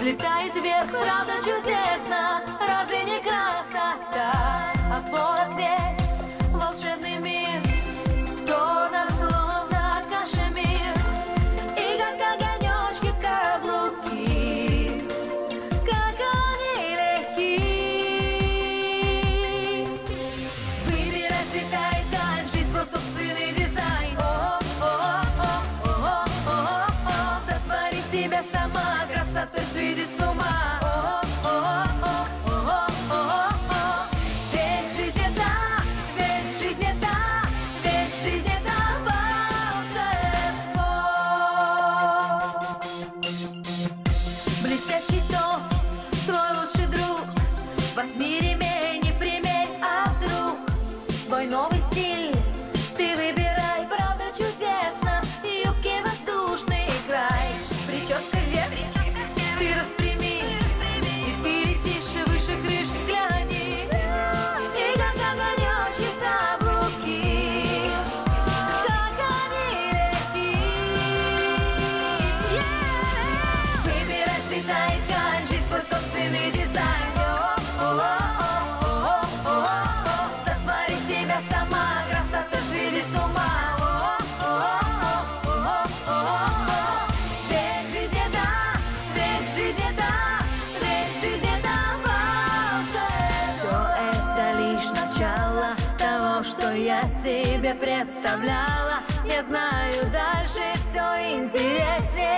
взлетает вверх, правда чудесно, разве не красота? Опора здесь, волшебный мир, тонов словно кашемир, и как огонечки каблуки, как они легки. Выбирай цвета и ткань, жизнь твой собственный дизайн. Сотвори себя сама, красотой сведи с ума. Ведь жизнь это, ведь жизнь это, ведь жизнь это волшебство. Блестящий тон, твой лучший друг, возьми ремень и примерь, а вдруг свой новый стиль ты выбирай, правда чудесно, юбки воздушный край, прическа вверх, ты распрями, и ты летишь выше крыш, взгляни, и как огонечки каблуки, как они легки. Выбирай цвета и ткань, жизнь твой собственный дизайн. Сотвори себя сама, красотой сведи с ума. Ведь жизнь это, ведь жизнь это, ведь жизнь это волшебство. Все это лишь начало того, что я себе представляла. Я знаю, дальше все интереснее.